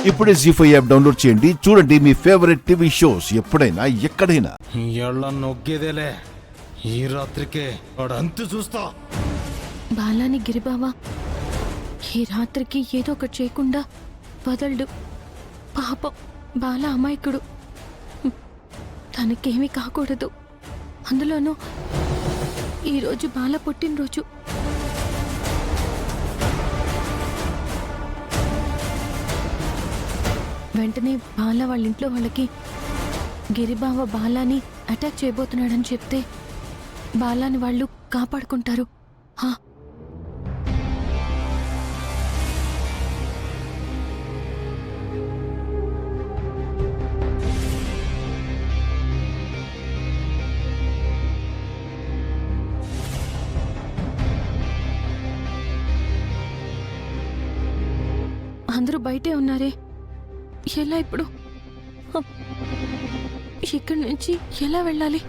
ఇప్పుడే జీ5 app download చేయండి. చూడండి మీ ఫేవరెట్ టీవీ షోస్ ఎప్పుడైనా ఎక్కడైనా. నొగ్గేదేలే ఈ రాత్రికే వాడంతు చూస్తా. బాలాని గిరిబావా ఈ రాత్రికి ఏదో ఒకటి చేయకుండా వదలడు. పాపం బాల అమాయకుడు, తనకేమీ కాకూడదు. అందులోనూ ఈరోజు బాల పుట్టినరోజు. వెంటనే బాల వాళ్ళ ఇంట్లో వాళ్ళకి గిరిబావ బాలాని అటాక్ చేయబోతున్నాడని చెప్తే బాలాని వాళ్ళు కాపాడుకుంటారు. అందరూ బయటే ఉన్నారే, ఎలా ఇప్పుడు? ఇక్కడి నుంచి ఎలా వెళ్ళాలి?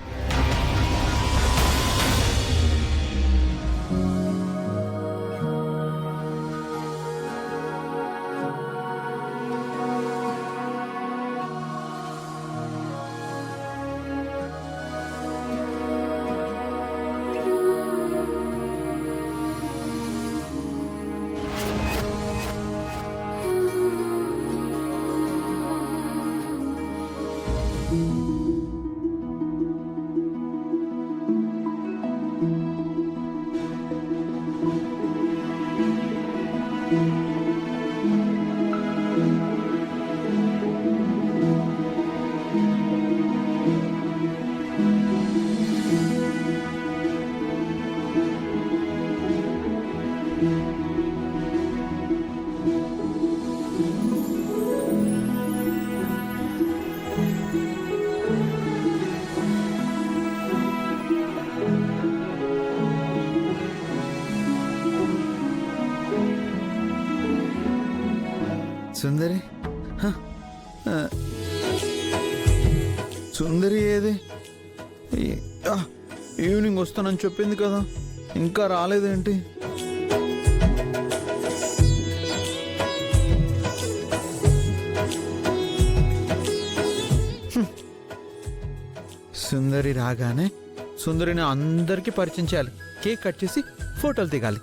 సుందరి, సుందరి ఏది? ఈవినింగ్ వస్తానని చెప్పింది కదా, ఇంకా రాలేదేంటి? సుందరి రాగానే సుందరిని అందరికీ పరిచయం చేయాలి. కేక్ కట్ చేసి ఫోటోలు దిగాలి.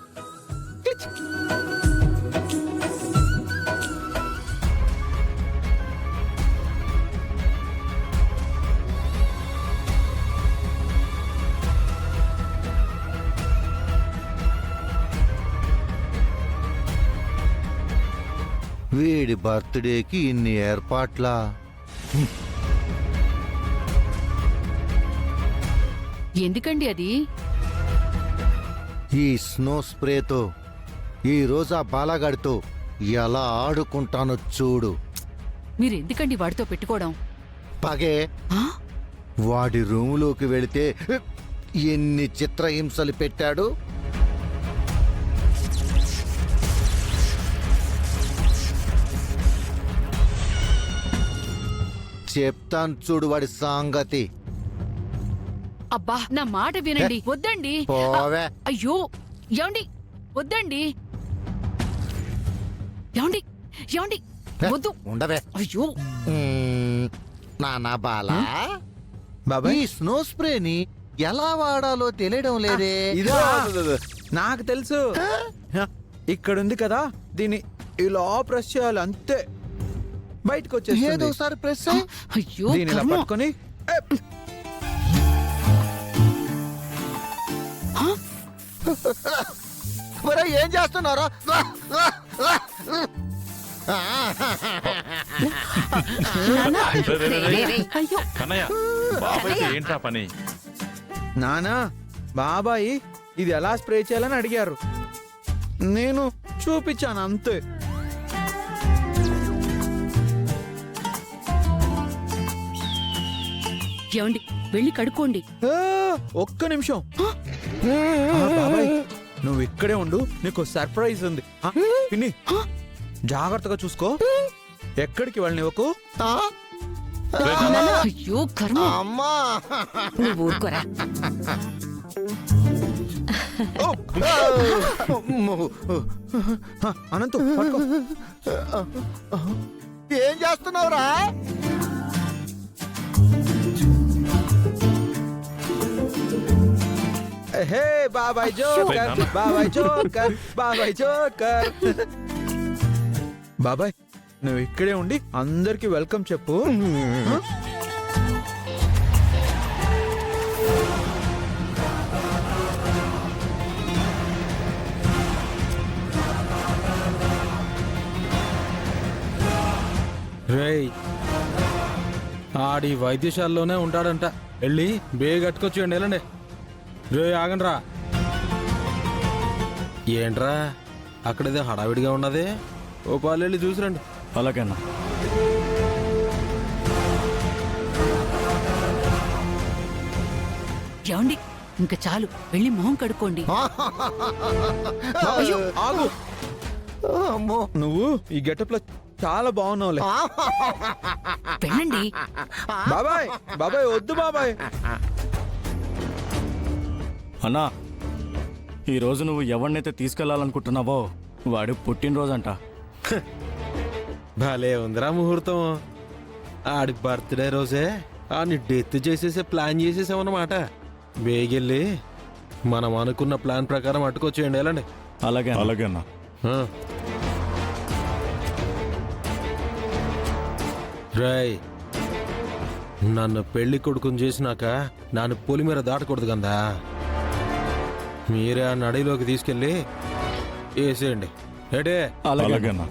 వీడి బర్త్డేకి ఇన్ని ఏర్పాట్లా? ఎందుకండి అది? ఈ స్నో స్ప్రేతో ఈ రోజు ఆ బాలగాడితో ఎలా ఆడుకుంటానో చూడు. మీరెందుకండి వాడితో పెట్టుకోవడం? పగే వాడి రూములోకి వెళితే ఎన్ని చిత్రహింసలు పెట్టాడు. చెప్తాను చూడు వాడి సంగతి. అబ్బా నా మాట వినండి. వద్దండి. పోవే. అయ్యో ఏమండి, వద్దండి. ఏమండి ఏమండి, వద్దు. ఉండవే. అయ్యో నానా బాల, బాబాయ్, ఈ స్నో స్ప్రేని ఎలా వాడాలో తెలియడం లేదే. ఇదా నాకు తెలుసు. ఇక్కడుంది కదా, దీన్ని ఇలా ప్రెస్ చేయాలి, అంతే బయటకు వచ్చేస్తుంది. ఏదో ఒకసారి ప్రెస్ అయ్యో దీన్ని ఇలా కర్మ. పట్టుకొని ఏం చేస్తున్నారో. అయ్యో ఏంట్రా పని? నానా, బాబాయ్ ఇది ఎలా స్ప్రే చేయాలని అడిగారు, నేను చూపించాను అంతే. ఏమండి వెళ్ళి కడుక్కోండి. ఒక్క నిమిషం. బాబాయ్ నువ్వు ఇక్కడే ఉండు, నీకు సర్ప్రైజ్ ఉంది. పిన్ని జాగ్రత్తగా చూసుకో, ఎక్కడికి వెళ్ళనివ్వకు. అయ్యో కర్మ. అమ్మా నువ్వు ఊరుకోరా. అనంతు పట్టుకో. ఏం చేస్తున్నావురా? హే బాబాయ్ జోకర్, బాబాయ్ జోకర్, బాబాయ్ జోకర్. బాబాయ్ నువ్వు ఇక్కడే ఉండి అందరికి వెల్కమ్ చెప్పు. రేయ్ ఆడి వైద్యశాలలోనే ఉంటాడంట. వెళ్ళి బేగ కట్టుకొచ్చేయండి. వెళ్ళండి. రే ఆగండ్రా. ఏంట్రా అక్కడేదో హడావిడిగా ఉన్నది? ఓ పాలు వెళ్ళి చూసిరండి. అలాగేనా. ఏమండి ఇంకా చాలు, వెళ్ళి మొహం కడుక్కోండి. అయ్యో, ఆగు. అమ్మో నువ్వు ఈ గెటప్ లో చాలా బాగున్నావులే. వెళ్ళండి. బాబాయ్ బాబాయ్ వద్దు బాబాయ్. అన్నా ఈరోజు నువ్వు ఎవరినైతే తీసుకెళ్లాలనుకుంటున్నావో వాడు పుట్టినరోజంట. భలే ఉందిరా ముహూర్తం. ఆడి బర్త్డే రోజే ఆడిని డెత్ చేసేసే ప్లాన్ చేసేసామన్నమాట. బేగెళ్ళి మనం అనుకున్న ప్లాన్ ప్రకారం అట్టుకొచ్చేయండి. వెళ్ళండి. అలాగే అలాగేనా. ఆ. రేయ్ నన్ను పెళ్లి కొడుకుని చేసినాక నన్ను పొలి మీద దాటకూడదు కదా. మీరే ఆ నడిలోకి తీసుకెళ్ళి వేసేయండి. ఏడే అలాగేనా.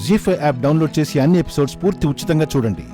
జీ5 యాప్ డౌన్లోడ్ చేసి అన్ని ఎపిసోడ్స్ పూర్తి ఉచితంగా చూడండి.